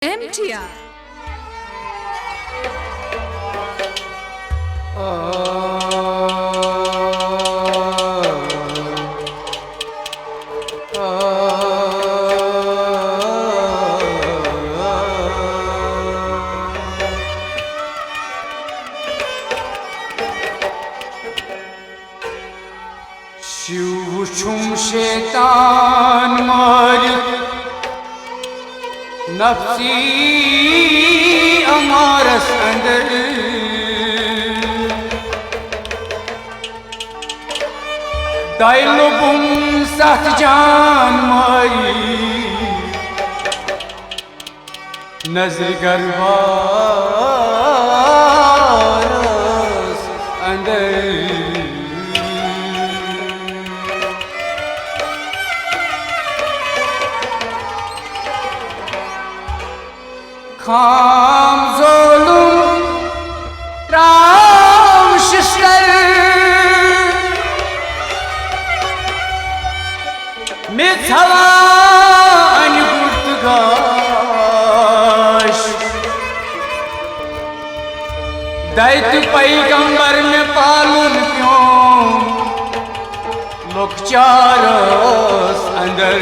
MTR. Shiv छुम शैतान मालिक नफ्सी अमारस अंदर दाइलुबुम सत जान मारी नजर गरबारस अंदर खाम ज़ोलुम राम शिशर मिथवान गुर्तगाश दैत पैगंबर में पालन क्यों लोकचारस अंदर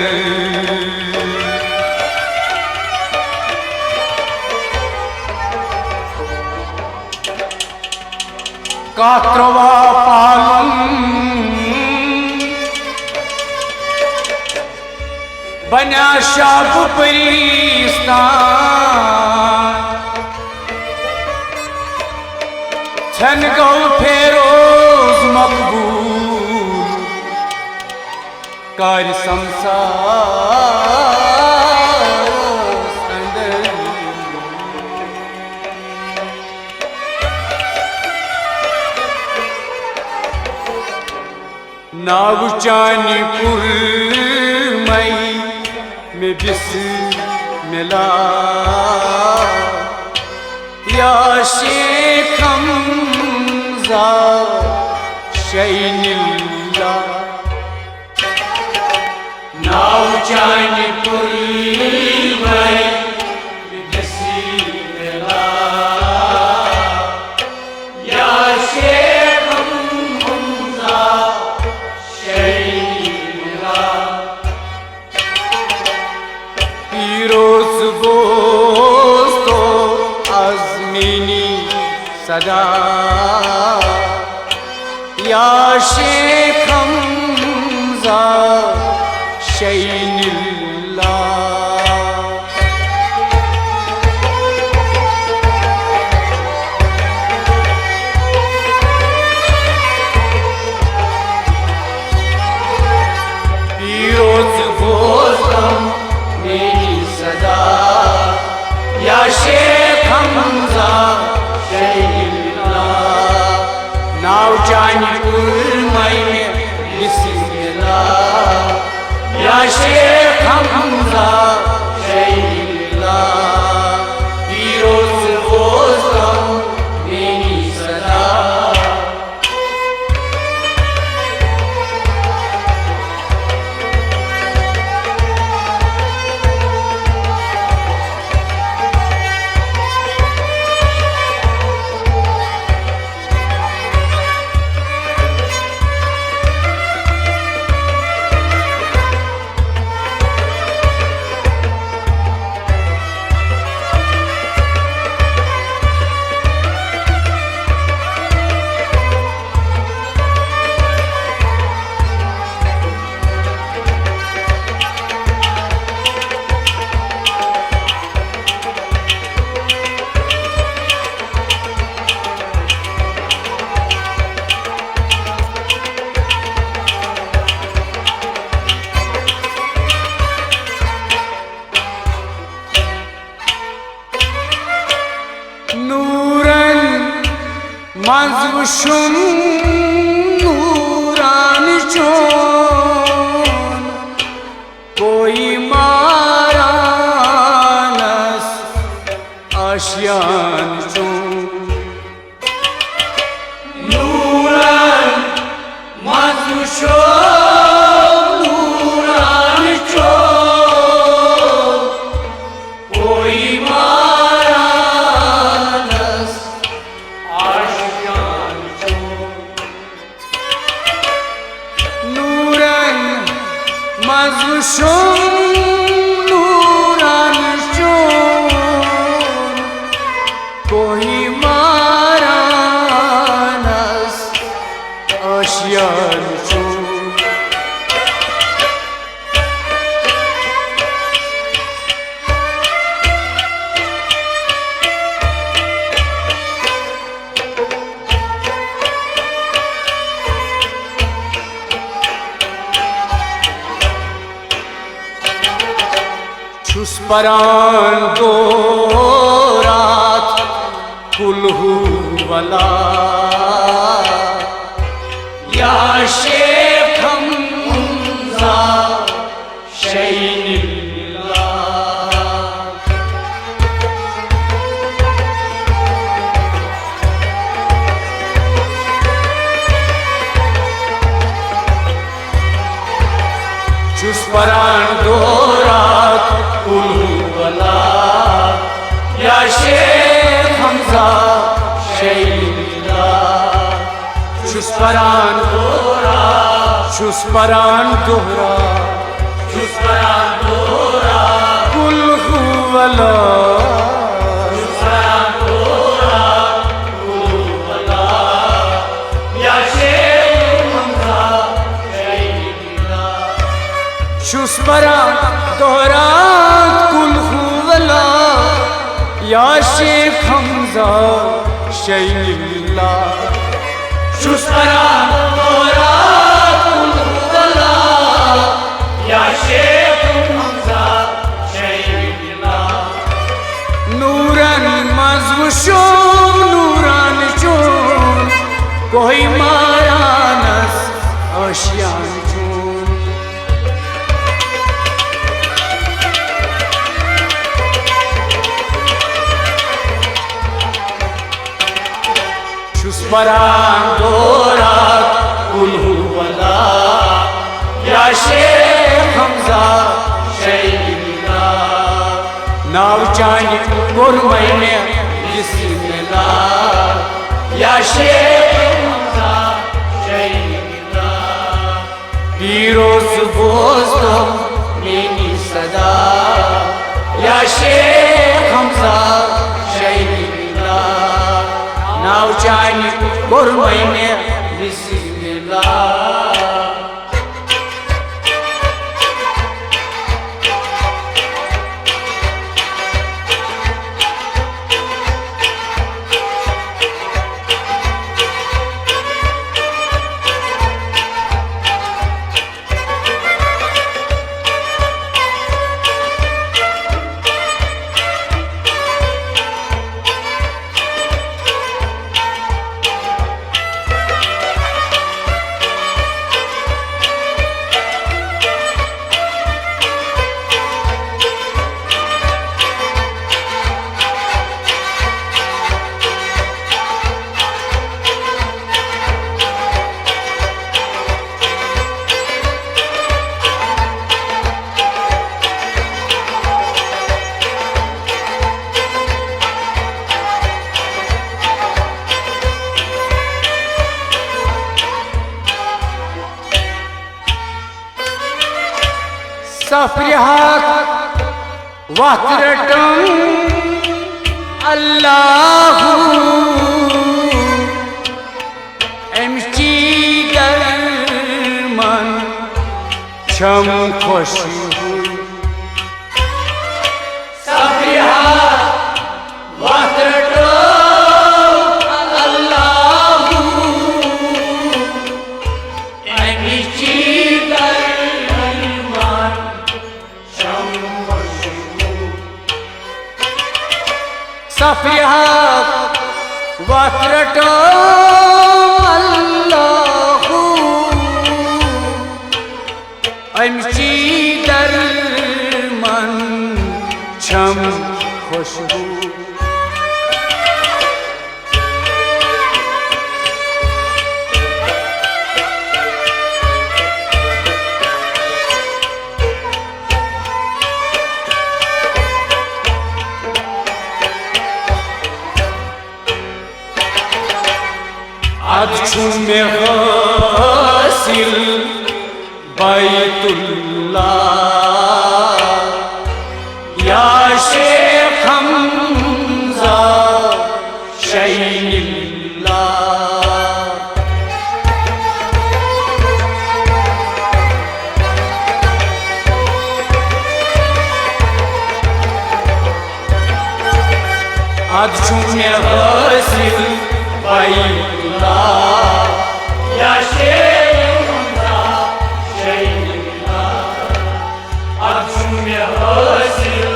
कात्रवा पालम बना शाप परिस्तान छन गौ फेरोज मकबूल कार्य संसार अंदर नाव चानीपुर मई में बिस्मिल्ला या शेख हमजा शैनिल्ला नाव चानीपुर मई में बिस्मिल्ला या शेख हमजा पीरोज गोस्तो आज़मीनी सदा या शेख हमजा शैनिल्ला पीरोज गोस्तो या शेख हमजा शैनिल्ला नाव चानीपुर मई में बिस्मिल्ला या शेख हमजा शैनिल्ला पीरोज गोस्तम मेरी सदा मंज़वशुम नूरान चोन कोई मारानस आशियान चोन नूरान मंज़वशुम नूरान चोन कोई परान दो रात कुल्हू वला या शेख हमजा शैनिल्ला चुस परान दो रात कुल्हू वला या शेख हमजा शैनिल्ला चुस परान दोहरा चुस परान दोहरा चुस परान दोहरा कुल्हू वला चुस परान दोहरा कुल्हू वला या शेख हमजा शैनिल्ला चुस परान दोहरा कुल्हू वला या शेख हमजा शैनिल्ला चुस परान दोहरा कुल्हू वला या शेख हमजा शैनिल्ला नूरन मज़वुशो नूरान चून कोई मारानस आशियान चून चुस परान दो रात कुल्हू वला या शेख हमजा शैनिल्ला नाव चांद गुरमई में बिस्मिल्लाह या शेख हमजा शैनिल्ला पीरोज बोझ मेरी सदा या शेख हमजा शैनिल्ला नाव चांद गुरमई में बिस्मिल्लाह सफर हक वक्रटम अल्लाहु एमची दरमन छम खुशी सफर हक वक्रटम अल्लाहु एमची सफर हक वक्रटो अल्लाहु अमची दरमन छम खुशबू अदछुम में हासिल बैतुल्लाह या शेख हमजा शैनिल्ला अदछुम में हासिल बैतुल्लाह या शेख हमजा शैनिल्ला अदछुम में हासिल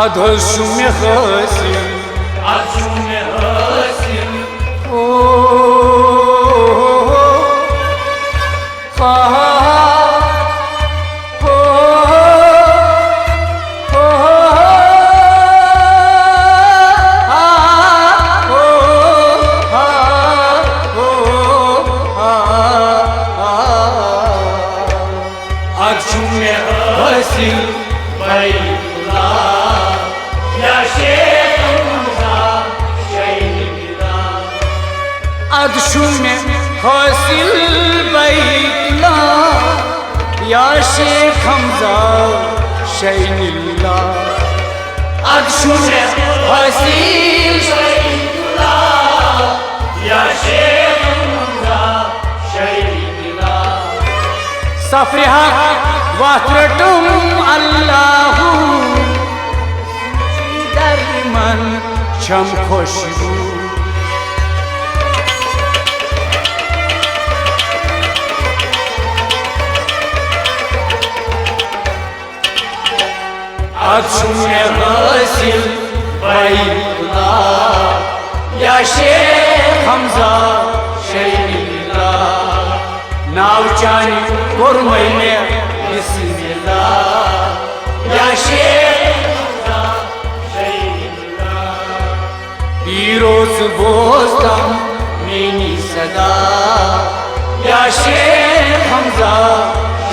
अधोशु में हासिल अधोशु में हासिल ओ अदशु में हासिल बैतुल्ला या शेख हमजा शैनिल्ला अदशु में हासिल बैतुल्ला या शेख हमजा शैनिल्ला सफर हक वत्रटुम अल्लाहु दरमन शम खुशबू अदशु में हासिल बैतुल्ला या शेख हमजा शैनिल्ला नाव चानी कुर्मई में बिस्मिल्लाह या शेख हमजा शैनिल्ला पीरोज बोस्तम मेनी सदा या शेख हमजा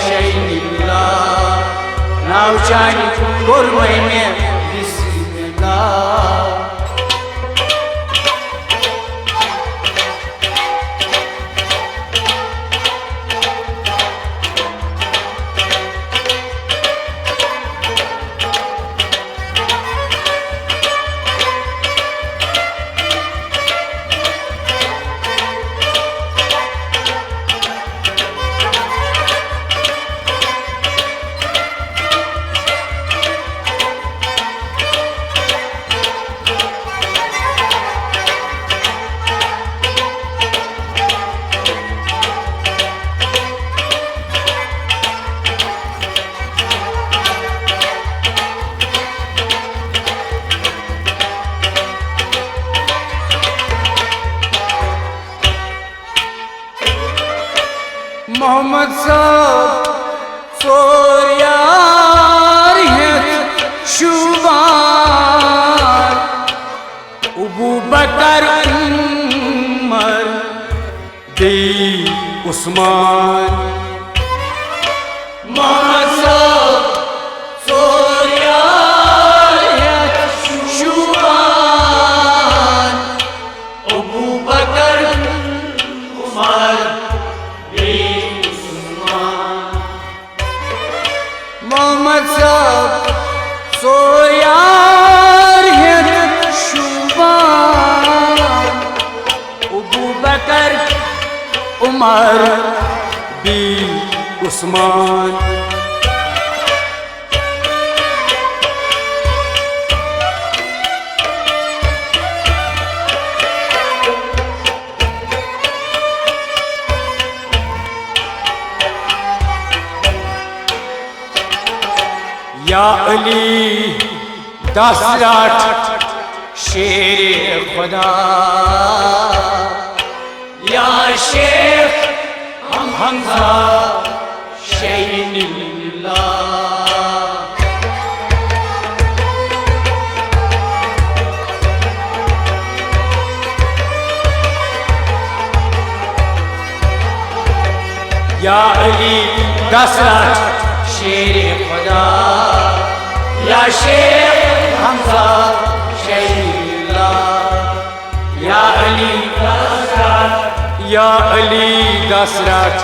शैनिल्ला नाव चानी कुर्मई में बिस्मिल्लाह मोहम्मद साहब सोरियार शुबार अबू बकर उमर दी उस्मान मोहम्मद साहब सोरियार शुबार अबू बकर उमर मोहम्मद साहब सोयार शुबान अबू बकर उमर बी उस्मान या अली दसराट शेर खुदा या शेख हमजा शैनिल्ला या अली दसराट शेर खुदा या शेख हमजा शैनिल्ला या अली दसराट या अली दसराट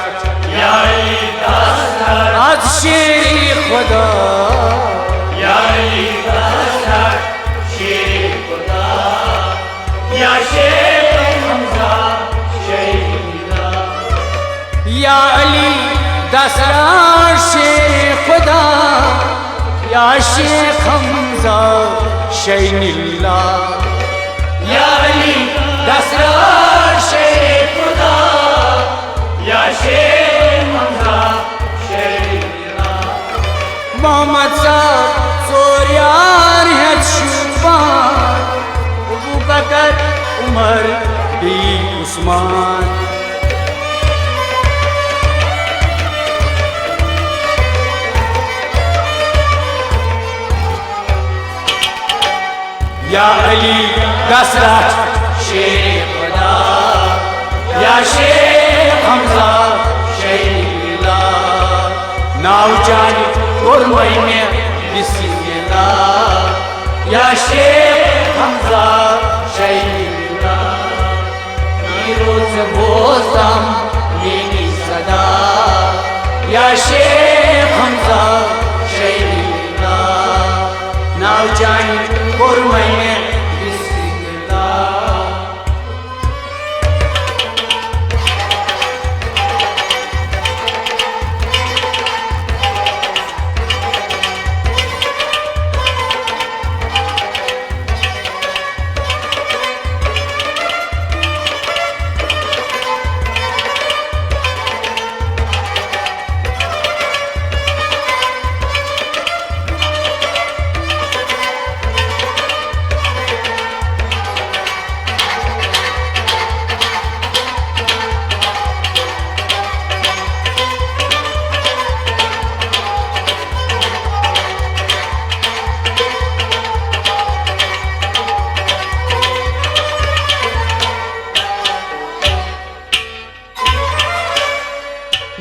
या अली दसराट आज शेर खुदा या अली दसराट शेर खुदा या शेख हमजा शैनिल्ला या अली दसराट शेर खुदा या शेख हमजा शैनिल्ला या अली दसराट शेर खुदा या शेख हमजा शैनिल्ला मोहम्मद साहब यार है शुबान अबू बकर उमर भी उस्मान या अली दशरथ शेर खुदा या शेर हमजा शहीला नाव जानी कुर्बानी में बिस्मिल्लाह या शेर हमजा शहीला नीरोज बोज़म मेरी सदा या शेर हमजा शहीला नाव जानी कुर्बानी में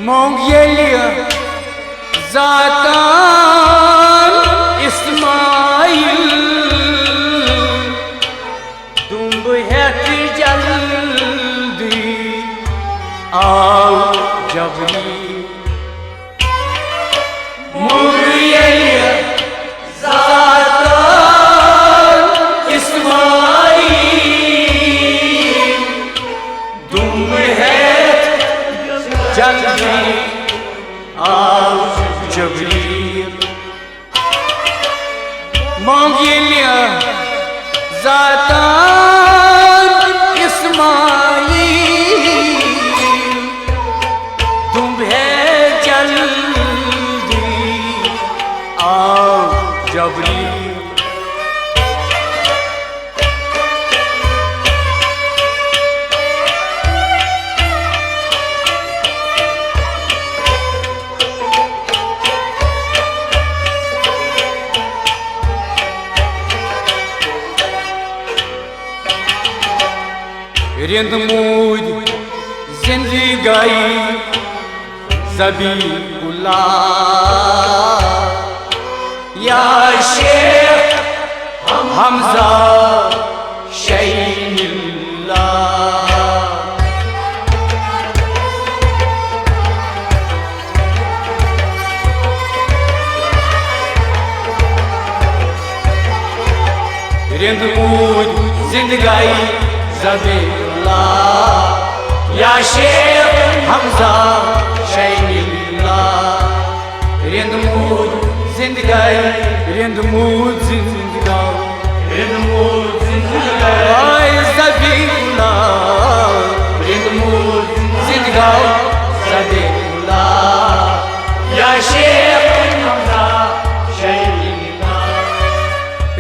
मोंगिया ज़ातान इस्माइल तुम है जल्दी आओ जबरी मोंगिया ज़ातान इस्माइल तुम है जल्दी आओ जबरील मोंगिया ज़ातान इस्माइल तुम है जल्दी आओ जबरील रिंद मूद जिंदगी ज़बीउल्लाह या शेख हमजा शहीदुल्लाह रिंद मूद जिंदगी ज़बीउल्लाह या शेख हमजा शहीदुल्लाह रिंद मूद जिंदगी रिंद मूद जिंदगी ज़बीउल्लाह रिंद मूद जिंदगी ज़बीउल्लाह या शेख हमजा शहीदुल्लाह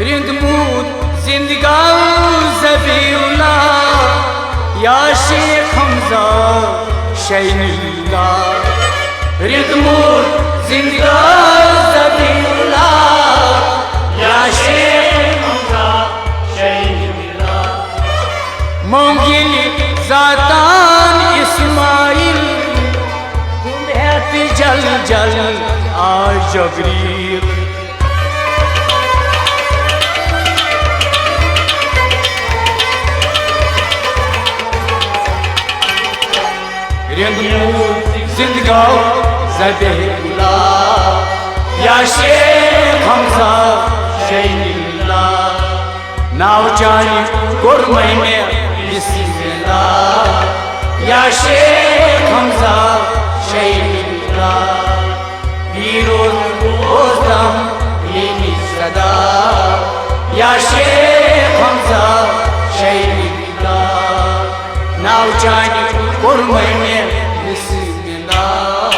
रिंद मूद जिंदगी ज़बीउल्लाह या शेख हमजा शहीदुल्लाह रिंद मूद जिंदगी ज़बीउल्लाह या शेख हमजा शहीदुल्लाह मोंगिया ज़ातान इस्माइल तुम है जल जल आ जबरील रिंद मूद जिंदगी ज़बीउल्लाह या शेख हमजा शहीदुल्लाह नाव जानी कुर्बानी में बिस्मिल्लाह या शेख हमजा शहीदुल्लाह नीरोज बोज़म मेरी सदा या शेख हमजा शहीदुल्लाह नाव जानी कुर्बानी में बिस्मिल्लाह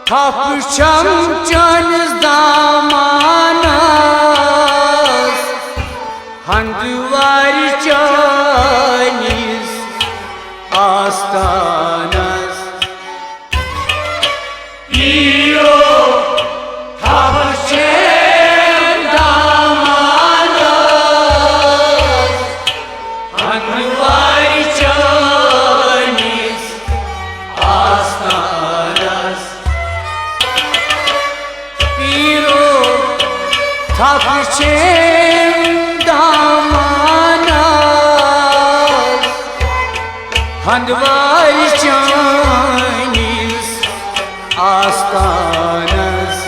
Tapışam canız damanız Handıvar canız astanız İyo tapışam damanız Handıvar canız astanız Tapışım damanız Handvar canız astanız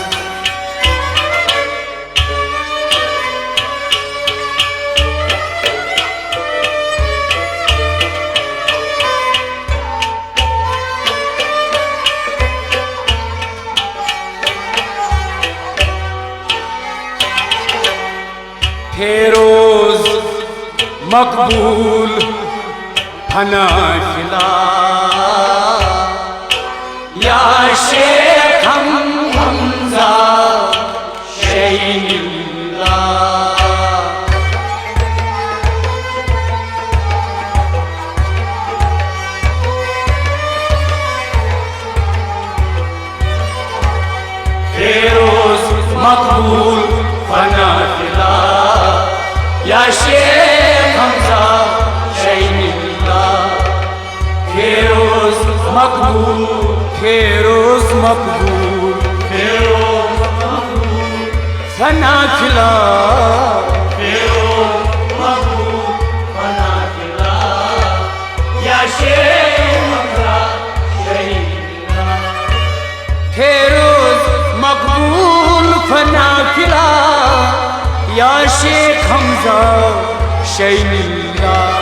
Feroz मकबूल फना खिला या शेख हमजा शहीनुल्लाह फेरोज मकबूल फना खिला या शेख हमजा शहीनुल्लाह फेरोज मकबूल फेरोज मकबूल फेरोज मकबूल फना खिला फेरोज मकबूल फना खिला या शेख हमजा शहीनुल्लाह फेरोज मकबूल फना खिला या शेख हमजा शहीनुल्लाह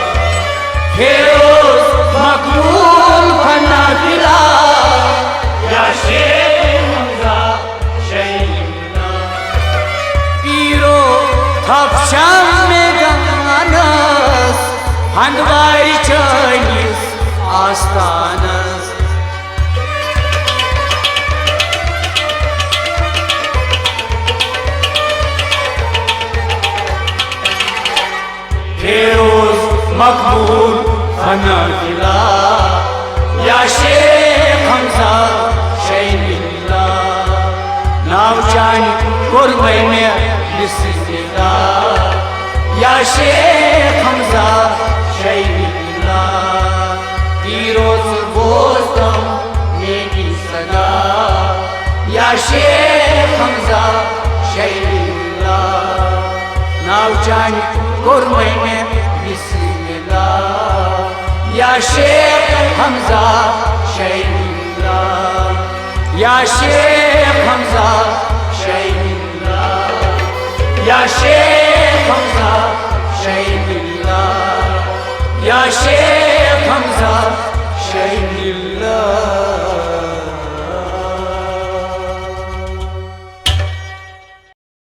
फेरोज मकबूल फना खिला या शेख हमजा शहीनुल्लाह पीरो थापशाम मैदानस हंदवार चानिस आस्थानस फेरोज मकबूल फना खिला या शेख हमजा शहीनुल्लाह नाव चानि कोर में बिस्मिल्लाह या शेख हमजा शहीनुल्लाह तीरोज बोस्तम नेकी सदा या शेख हमजा शहीनुल्लाह नाव चानि कोर में बिस्मिल्लाह या शेख हमजा शहीनुल्लाह या शेख हमजा शहीनुल्लाह या शेख हमजा शहीनुल्लाह या शेख हमजा